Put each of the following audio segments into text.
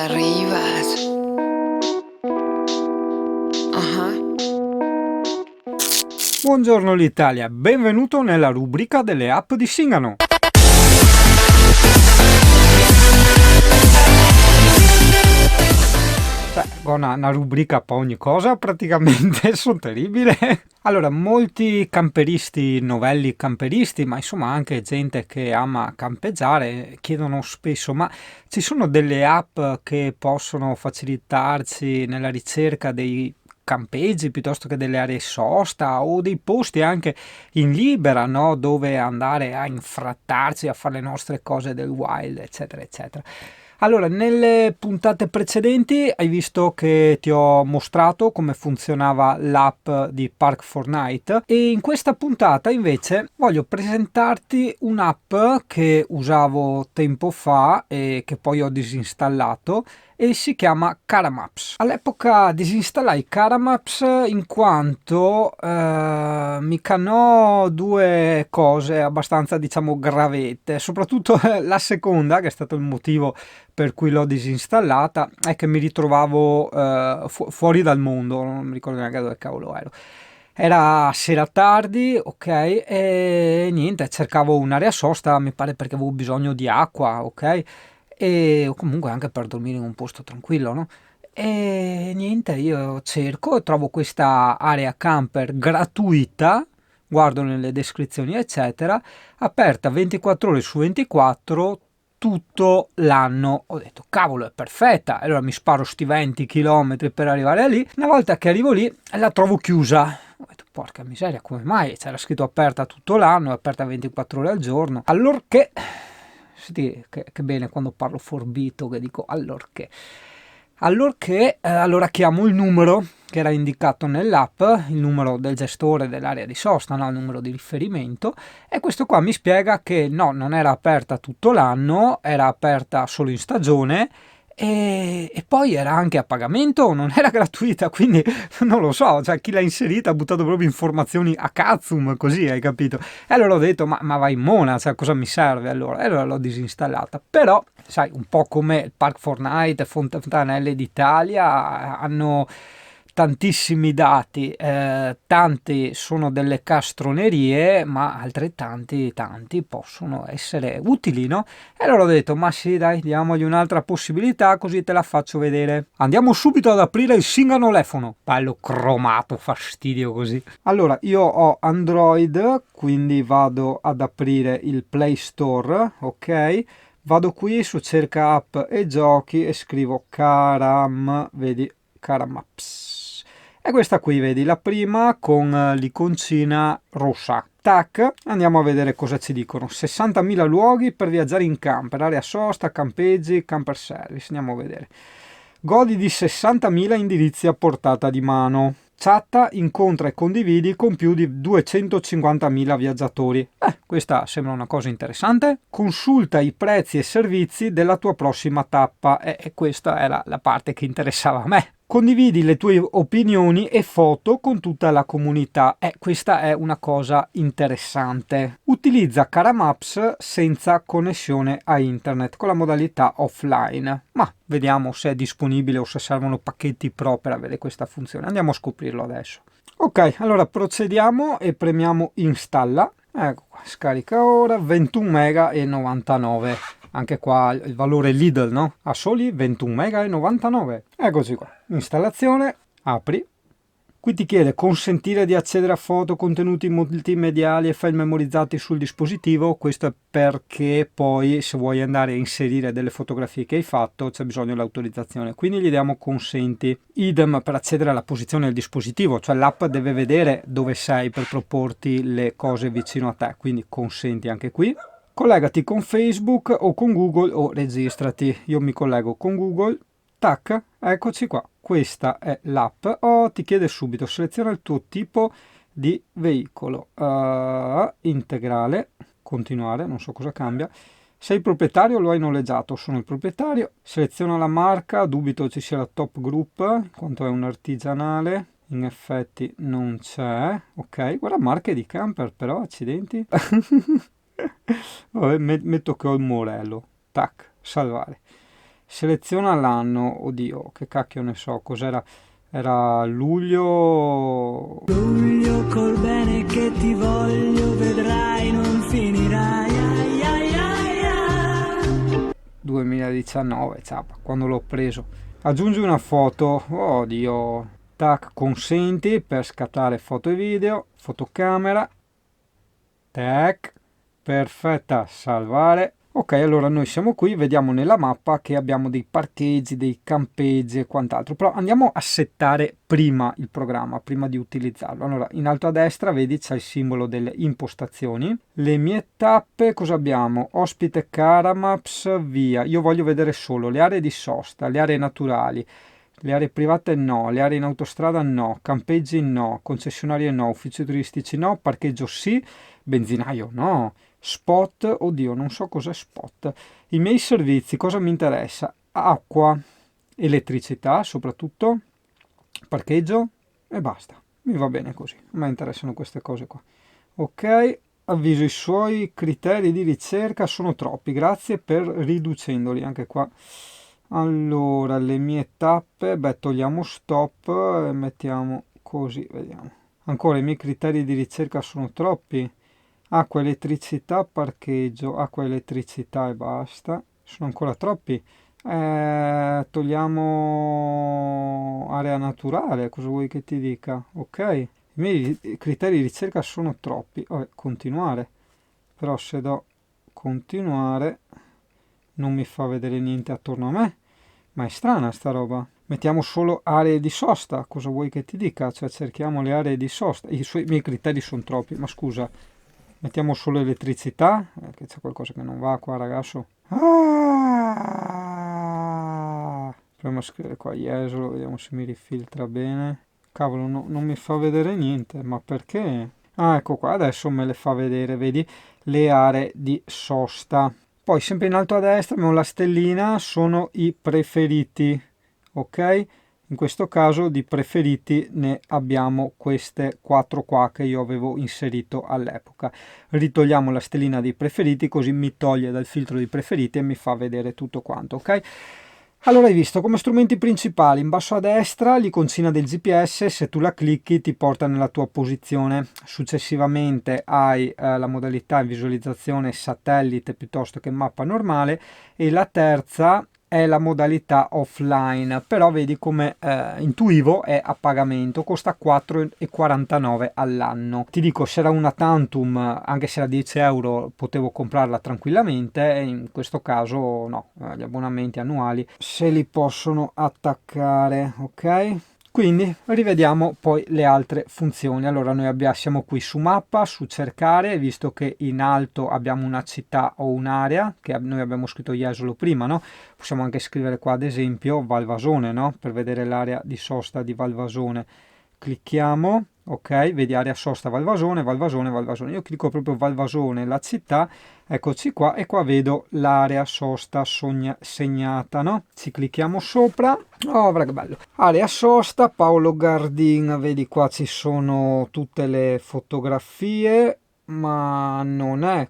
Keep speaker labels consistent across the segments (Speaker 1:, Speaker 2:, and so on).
Speaker 1: arrivas.
Speaker 2: Buongiorno l'Italia, benvenuto nella rubrica delle app di Singano. Una rubrica per ogni cosa praticamente, sono terribile. Allora, molti camperisti, novelli camperisti, ma insomma anche gente che ama campeggiare, chiedono spesso: ma ci sono delle app che possono facilitarci nella ricerca dei campeggi piuttosto che delle aree sosta o dei posti anche in libera, no? Dove andare a infrattarci, a fare le nostre cose del wild, eccetera, eccetera. Allora, nelle puntate precedenti hai visto che ti ho mostrato come funzionava l'app di Park4Night e in questa puntata invece voglio presentarti un'app che usavo tempo fa e che poi ho disinstallato e si chiama Caramaps. All'epoca disinstallai Caramaps in quanto mi canò due cose abbastanza, diciamo, gravette, soprattutto la seconda, che è stato il motivo per cui l'ho disinstallata, è che mi ritrovavo fuori dal mondo, non mi ricordo neanche dove cavolo ero. Era sera tardi, ok, e niente, cercavo un'area sosta, mi pare perché avevo bisogno di acqua, ok, o comunque anche per dormire in un posto tranquillo, no? E niente, io cerco e trovo questa area camper gratuita, guardo nelle descrizioni eccetera, aperta 24 ore su 24 tutto l'anno. Ho detto cavolo, è perfetta, allora mi sparo sti 20 km per arrivare lì. Una volta che arrivo lì la trovo chiusa. Ho detto porca miseria, come mai? C'era scritto aperta tutto l'anno, è aperta 24 ore al giorno. Allorché, senti che bene quando parlo forbito, che dico allorché. Allora chiamo il numero che era indicato nell'app, il numero del gestore dell'area di sosta, no? Il numero di riferimento, e questo qua mi spiega che no, non era aperta tutto l'anno, era aperta solo in stagione e poi era anche a pagamento, non era gratuita, quindi non lo so, cioè chi l'ha inserita ha buttato proprio informazioni a cazzum, così, hai capito? E allora ho detto ma vai in mona, cioè cosa mi serve allora? E allora l'ho disinstallata, però sai, un po' come il Park4Night, Fontanelle d'Italia, hanno tantissimi dati, tanti sono delle castronerie, ma altrettanti tanti possono essere utili, no? E allora ho detto, ma sì dai, diamogli un'altra possibilità così te la faccio vedere. Andiamo subito ad aprire il Singanolefono, bello cromato, fastidio così. Allora, io ho Android, quindi vado ad aprire il Play Store, ok? Vado qui su cerca app e giochi e scrivo vedi, Caramaps. E questa qui, vedi, la prima con l'iconcina rossa. Tac, andiamo a vedere cosa ci dicono. 60.000 luoghi per viaggiare in camper, area sosta, campeggi, camper service. Andiamo a vedere. Godi di 60.000 indirizzi a portata di mano. Chatta, incontra e condividi con più di 250.000 viaggiatori. Questa sembra una cosa interessante. Consulta i prezzi e servizi della tua prossima tappa. E questa era la parte che interessava a me. Condividi le tue opinioni e foto con tutta la comunità. Questa è una cosa interessante. Utilizza Caramaps senza connessione a internet con la modalità offline. Ma vediamo se è disponibile o se servono pacchetti pro per avere questa funzione. Andiamo a scoprirlo adesso. Ok, allora procediamo e premiamo installa. Ecco qua, scarica ora, 21 mega e 99. Anche qua il valore Lidl, no? A soli 21 mega e 99. Eccoci qua. Installazione, apri. Qui ti chiede consentire di accedere a foto, contenuti multimediali e file memorizzati sul dispositivo. Questo è perché poi se vuoi andare a inserire delle fotografie che hai fatto c'è bisogno dell'autorizzazione. Quindi gli diamo consenti. Idem per accedere alla posizione del dispositivo, cioè l'app deve vedere dove sei per proporti le cose vicino a te. Quindi consenti anche qui. Collegati con Facebook o con Google o registrati. Io mi collego con Google. Tac, eccoci qua. Questa è l'app. Ti chiede subito, seleziona il tuo tipo di veicolo. Integrale, continuare, non so cosa cambia. Sei proprietario o lo hai noleggiato? Sono il proprietario. Seleziona la marca, dubito ci sia la Top Group, in quanto è un artigianale. In effetti non c'è. Ok, guarda marche di camper però, accidenti. Vabbè, metto che ho il Morello. Tac, salvare. Seleziona l'anno, oddio, che cacchio ne so, cos'era? Era luglio.
Speaker 1: Luglio col bene che ti voglio, vedrai non finirai.
Speaker 2: 2019, ciapa, quando l'ho preso. Aggiungi una foto, oddio, tac, consenti per scattare foto e video, fotocamera, tac, perfetta, salvare. Ok, allora noi siamo qui, vediamo nella mappa che abbiamo dei parcheggi, dei campeggi e quant'altro, però andiamo a settare prima il programma, prima di utilizzarlo. Allora, in alto a destra, vedi, c'è il simbolo delle impostazioni. Le mie tappe, cosa abbiamo? Ospite Caramaps, via. Io voglio vedere solo le aree di sosta, le aree naturali, le aree private no, le aree in autostrada no, campeggi no, concessionarie no, uffici turistici no, parcheggio sì, benzinaio no. Spot, oddio, non so cos'è spot. I miei servizi, cosa mi interessa? Acqua, elettricità soprattutto, parcheggio e basta. Mi va bene così, a me interessano queste cose qua. Ok, avviso, i suoi criteri di ricerca sono troppi, grazie per riducendoli anche qua. Allora, le mie tappe, beh, togliamo stop e mettiamo così, vediamo. Ancora, i miei criteri di ricerca sono troppi. Acqua, elettricità, parcheggio, acqua, elettricità e basta. Sono ancora troppi. Togliamo area naturale, cosa vuoi che ti dica? Ok, i miei criteri di ricerca sono troppi. Vabbè, continuare. Però se do continuare non mi fa vedere niente attorno a me. Ma è strana sta roba. Mettiamo solo aree di sosta, cosa vuoi che ti dica? Cioè cerchiamo le aree di sosta. I miei criteri sono troppi, ma scusa. Mettiamo solo elettricità, che c'è qualcosa che non va qua ragazzo. Proviamo a scrivere qua Jesolo, vediamo se mi rifiltra bene. Cavolo, non mi fa vedere niente, ma perché? Ah, ecco qua, adesso me le fa vedere, vedi, le aree di sosta. Poi sempre in alto a destra abbiamo la stellina, sono i preferiti, ok? In questo caso di preferiti ne abbiamo queste 4 qua che io avevo inserito all'epoca. Ritogliamo la stellina dei preferiti così mi toglie dal filtro dei preferiti e mi fa vedere tutto quanto, ok? Allora hai visto come strumenti principali in basso a destra l'iconcina del GPS, se tu la clicchi ti porta nella tua posizione. Successivamente hai la modalità visualizzazione satellite piuttosto che mappa normale e la terza è la modalità offline, però vedi come intuivo è a pagamento, costa 4,49 all'anno. Ti dico, se era una tantum, anche se era 10 euro, potevo comprarla tranquillamente, e in questo caso no, gli abbonamenti annuali se li possono attaccare, ok? Quindi rivediamo poi le altre funzioni. Allora noi siamo qui su mappa, su cercare, visto che in alto abbiamo una città o un'area, che noi abbiamo scritto Jesolo prima, no? Possiamo anche scrivere qua ad esempio Valvasone, no? Per vedere l'area di sosta di Valvasone. Clicchiamo, ok, vedi area sosta Valvasone, Valvasone, Valvasone. Io clicco proprio Valvasone, la città, eccoci qua, e qua vedo l'area sosta segnata, no? Ci clicchiamo sopra, oh, che bello. Area sosta, Paolo Gardin, vedi qua ci sono tutte le fotografie, ma non è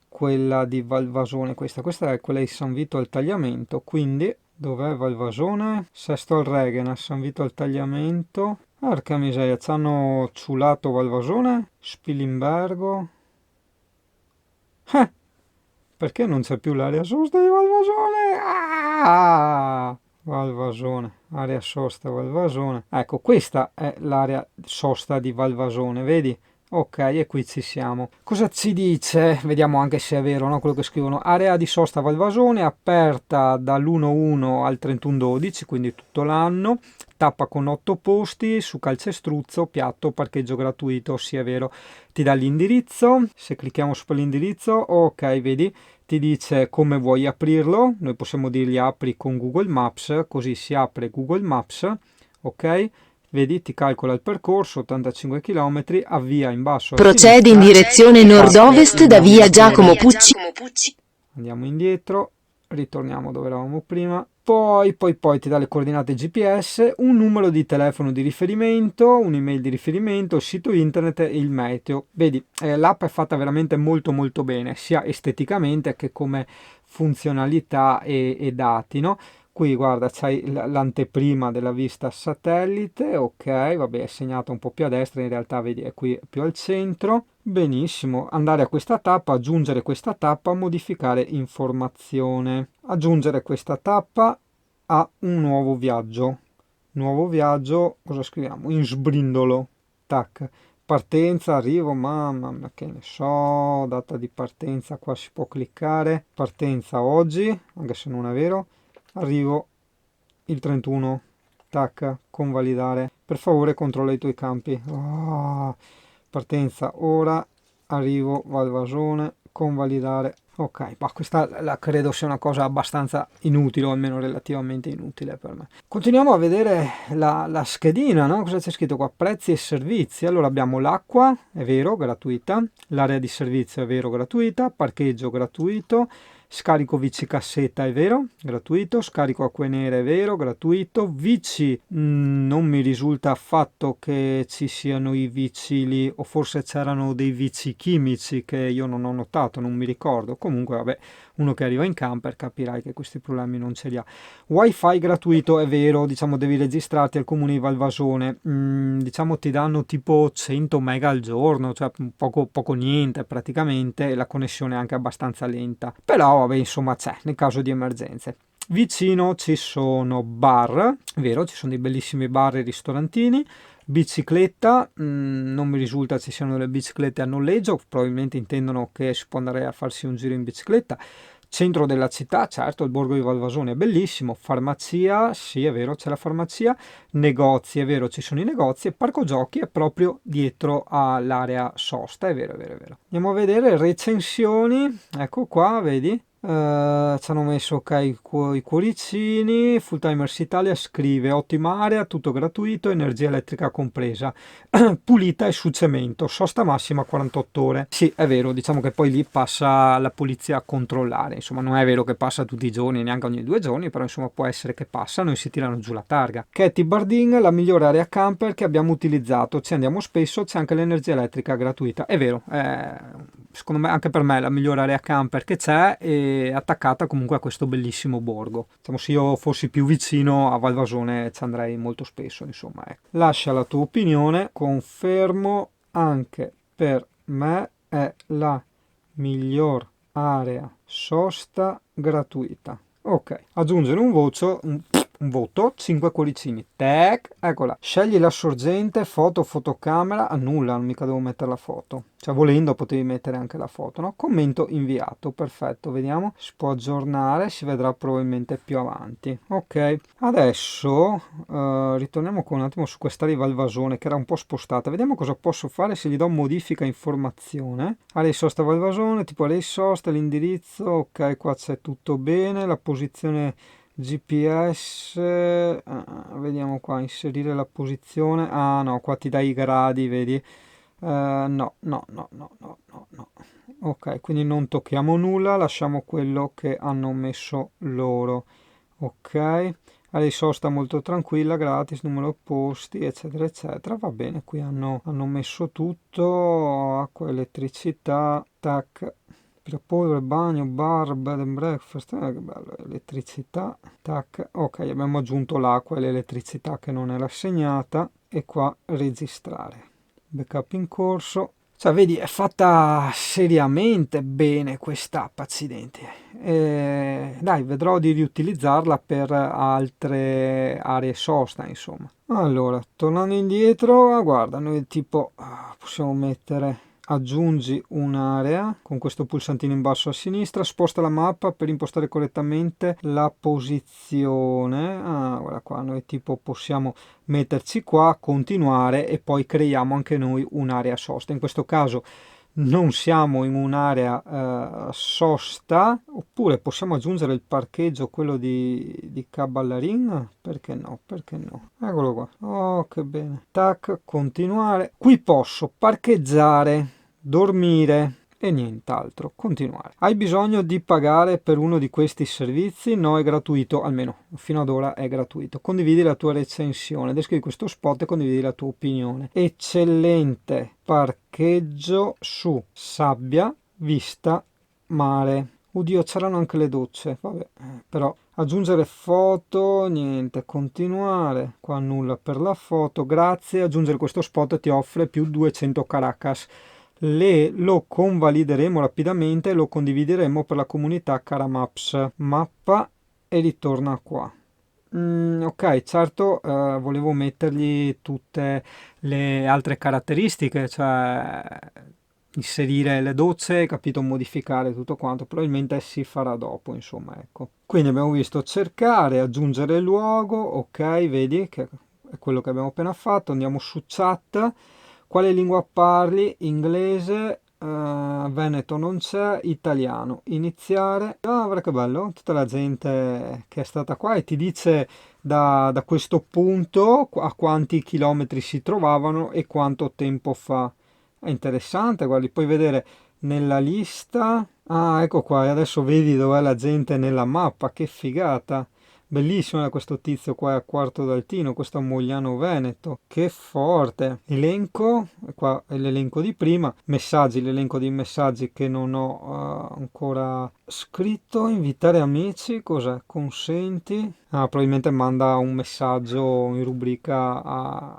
Speaker 2: quella di Valvasone, questa è quella di San Vito al Tagliamento, quindi dov'è Valvasone? Sesto al Reghena, San Vito al Tagliamento. Porca miseria, ci hanno ciulato Valvasone, Spilimbergo. Perché non c'è più l'area sosta di Valvasone? Valvasone, area sosta Valvasone. Ecco, questa è l'area sosta di Valvasone, vedi? Ok, e qui ci siamo. Cosa ci dice? Vediamo anche se è vero, no? Quello che scrivono. Area di sosta Valvasone, aperta dall'1-1 al 31-12, quindi tutto l'anno. Tappa con 8 posti, su calcestruzzo, piatto, parcheggio gratuito, sì è vero. Ti dà l'indirizzo, se clicchiamo su l'indirizzo, ok, vedi, ti dice come vuoi aprirlo. Noi possiamo dirgli apri con Google Maps, così si apre Google Maps, ok? Vedi, ti calcola il percorso, 85 km, avvia in basso a
Speaker 3: Procede in
Speaker 2: sinistra,
Speaker 3: direzione nord-ovest da via Giacomo Pucci.
Speaker 2: andiamo indietro, ritorniamo dove eravamo prima, poi ti dà le coordinate GPS, un numero di telefono di riferimento, un'email di riferimento, il sito internet e il meteo. Vedi, l'app è fatta veramente molto molto bene, sia esteticamente che come funzionalità e dati, no? Qui guarda, c'hai l'anteprima della vista satellite, ok, vabbè, è segnata un po' più a destra, in realtà vedi è qui più al centro. Benissimo, andare a questa tappa, aggiungere questa tappa, modificare informazione. Aggiungere questa tappa a un nuovo viaggio. Nuovo viaggio, cosa scriviamo? In sbrindolo. Tac. Partenza, arrivo, mamma mia, che ne so, data di partenza, qua si può cliccare. Partenza oggi, anche se non è vero. Arrivo il 31. Tac, convalidare. Per favore controlla i tuoi campi. Ah, partenza ora, arrivo, Valvasone, convalidare. Ok, ma questa la credo sia una cosa abbastanza inutile, o almeno relativamente inutile per me. Continuiamo a vedere la schedina, no? Cosa c'è scritto qua? Prezzi e servizi. Allora abbiamo l'acqua, è vero, gratuita, l'area di servizio è vero, gratuita, parcheggio gratuito, scarico bici cassetta è vero, gratuito, scarico acque nere è vero, gratuito, bici non mi risulta affatto che ci siano i vici lì, o forse c'erano dei vici chimici che io non ho notato, non mi ricordo. Comunque vabbè, uno che arriva in camper capirai che questi problemi non ce li ha. Wifi gratuito è vero, diciamo devi registrarti al comune di Valvasone, diciamo ti danno tipo 100 mega al giorno, cioè poco niente praticamente, e la connessione è anche abbastanza lenta, però vabbè, insomma c'è nel caso di emergenze. Vicino ci sono bar, vero, ci sono dei bellissimi bar e ristorantini. Bicicletta, non mi risulta ci siano delle biciclette a noleggio, probabilmente intendono che si può andare a farsi un giro in bicicletta. Centro della città, certo, il borgo di Valvasone è bellissimo. Farmacia, sì è vero, c'è la farmacia. Negozi, è vero, ci sono i negozi. E parco giochi è proprio dietro all'area sosta, è vero, è vero, è vero. Andiamo a vedere recensioni, ecco qua, vedi. Ci hanno messo ok i cuoricini. Full Timers Italia scrive ottima area, tutto gratuito, energia elettrica compresa, pulita e su cemento, sosta massima 48 ore. Sì, è vero, diciamo che poi lì passa la polizia a controllare, insomma non è vero che passa tutti i giorni, neanche ogni 2 giorni, però insomma può essere che passano e si tirano giù la targa. Katy Bardin, la migliore area camper che abbiamo utilizzato, ci andiamo spesso, c'è anche l'energia elettrica gratuita, è vero, secondo me anche per me è la migliore area camper che c'è, e attaccata comunque a questo bellissimo borgo. Diciamo, se io fossi più vicino a Valvasone ci andrei molto spesso, insomma. Ecco. Lascia la tua opinione, confermo, anche per me è la miglior area sosta gratuita. Ok, aggiungere un voto, 5 cuoricini, tac, eccola, scegli la sorgente, fotocamera, annulla, non mica devo mettere la foto, cioè volendo potevi mettere anche la foto, no? Commento inviato, perfetto, vediamo, si può aggiornare, si vedrà probabilmente più avanti. Ok, adesso ritorniamo un attimo su quest'area di Valvasone che era un po' spostata, vediamo cosa posso fare se gli do modifica informazione. Area sosta Valvasone, tipo area sosta, l'indirizzo, ok, qua c'è tutto bene, la posizione GPS, vediamo qua, inserire la posizione, ah no, qua ti dai i gradi, vedi, no, ok, quindi non tocchiamo nulla, lasciamo quello che hanno messo loro, ok, area sosta molto tranquilla, gratis, numero posti, eccetera, eccetera, va bene, qui hanno messo tutto, acqua, elettricità, tac, polvere, bagno, bar, bed and breakfast, che bello, elettricità, tac, ok, abbiamo aggiunto l'acqua e l'elettricità che non era assegnata, e qua registrare, backup in corso, cioè vedi è fatta seriamente bene quest'app, accidenti, dai, vedrò di riutilizzarla per altre aree sosta, insomma. Allora, tornando indietro, guarda, noi tipo possiamo mettere aggiungi un'area con questo pulsantino in basso a sinistra, sposta la mappa per impostare correttamente la posizione. Guarda qua, noi tipo possiamo metterci qua, continuare e poi creiamo anche noi un'area sosta. In questo caso non siamo in un'area sosta, oppure possiamo aggiungere il parcheggio, quello di Caballarin, perché no, eccolo qua, oh che bene, tac, continuare, qui posso parcheggiare, dormire e nient'altro, continuare. Hai bisogno di pagare per uno di questi servizi? No, è gratuito, almeno fino ad ora è gratuito. Condividi la tua recensione, descrivi questo spot e condividi la tua opinione. Eccellente parcheggio su sabbia, vista mare. Oddio, c'erano anche le docce, vabbè, però Aggiungere foto, niente, continuare, qua nulla per la foto, grazie, aggiungere questo spot ti offre più 200 Caracas. Lo convalideremo rapidamente e lo condivideremo per la comunità Caramaps. Mappa e ritorna qua. Ok, certo, volevo mettergli tutte le altre caratteristiche, cioè inserire le docce, capito, modificare tutto quanto, probabilmente si farà dopo, insomma, ecco. Quindi abbiamo visto cercare, aggiungere il luogo, ok, vedi che è quello che abbiamo appena fatto, andiamo su chat, quale lingua parli? Inglese, Veneto non c'è, italiano, iniziare, ah, guarda che bello, tutta la gente che è stata qua e ti dice da questo punto a quanti chilometri si trovavano e quanto tempo fa. È interessante, guardi, puoi vedere nella lista. Ah, ecco qua, e adesso vedi dov'è la gente nella mappa, che figata. Bellissimo questo tizio qua a Quarto d'Altino, questo a Mogliano Veneto, che forte. Elenco, qua è l'elenco di prima, messaggi, l'elenco di messaggi che non ho ancora scritto, invitare amici, cos'è? Consenti. Ah, probabilmente manda un messaggio in rubrica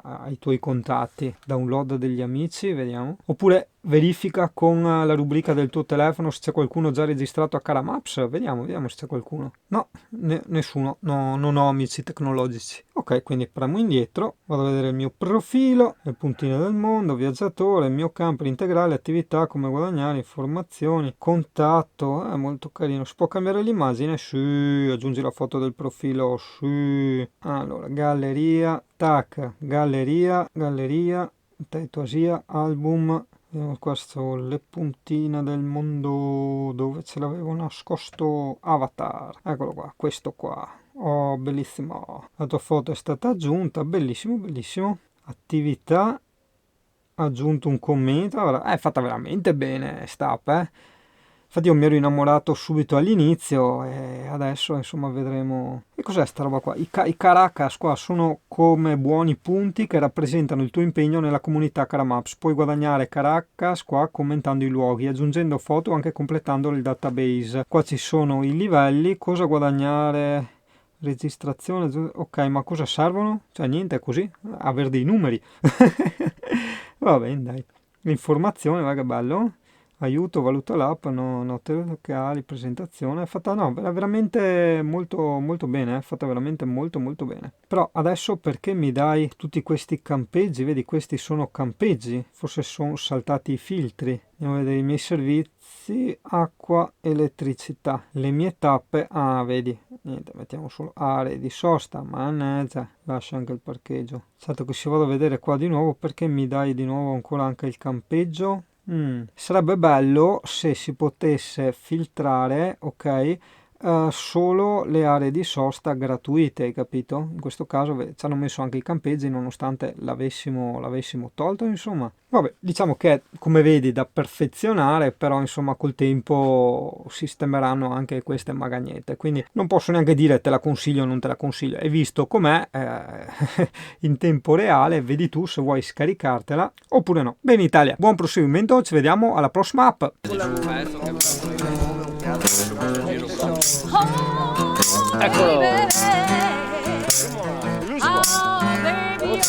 Speaker 2: ai tuoi contatti, download degli amici, vediamo. Oppure verifica con la rubrica del tuo telefono se c'è qualcuno già registrato a Caramaps, vediamo se c'è qualcuno. No, nessuno, no, non ho amici tecnologici. Ok, quindi premo indietro, vado a vedere il mio profilo, le puntine del mondo, viaggiatore, il mio camper integrale, attività, come guadagnare, informazioni, contatto, è molto carino. Si può cambiare l'immagine? Sì, aggiungi la foto del profilo, sì. Allora, galleria, tac, galleria, Taitoasia, album. Vediamo qua sono le puntine del mondo dove ce l'avevo nascosto, avatar, eccolo qua, questo qua. Oh, bellissimo, la tua foto è stata aggiunta, bellissimo, bellissimo. Attività, aggiunto un commento, allora, è fatta veramente bene Stap, Infatti io mi ero innamorato subito all'inizio e adesso insomma vedremo. E cos'è sta roba qua? I Caracas qua sono come buoni punti che rappresentano il tuo impegno nella comunità Caramaps. Puoi guadagnare Caracas qua commentando i luoghi, aggiungendo foto o anche completando il database. Qua ci sono i livelli, cosa guadagnare, registrazione, ok, ma cosa servono? Cioè niente, è così, avere dei numeri. Va bene, dai. Informazione, va che bello. Aiuto, valuta l'app, note locali, presentazione, è fatta no, è veramente molto bene, è fatta veramente molto bene. Però adesso perché mi dai tutti questi campeggi? Vedi, questi sono campeggi, forse sono saltati i filtri. Andiamo a vedere i miei servizi, acqua, elettricità, le mie tappe, ah vedi, niente, mettiamo solo aree di sosta, mannaggia, lascia anche il parcheggio. Certo che se vado a vedere qua di nuovo, perché mi dai di nuovo ancora anche il campeggio? Sarebbe bello se si potesse filtrare, ok, solo le aree di sosta gratuite, hai capito? In questo caso ci hanno messo anche i campeggi nonostante l'avessimo tolto, insomma. Vabbè, diciamo che è, come vedi, da perfezionare, però insomma col tempo sistemeranno anche queste magagnette, quindi non posso neanche dire te la consiglio o non te la consiglio. Hai visto com'è in tempo reale, vedi tu se vuoi scaricartela oppure no. Bene Italia, buon proseguimento, ci vediamo alla prossima app.
Speaker 4: Eccolo.
Speaker 5: Oh, baby,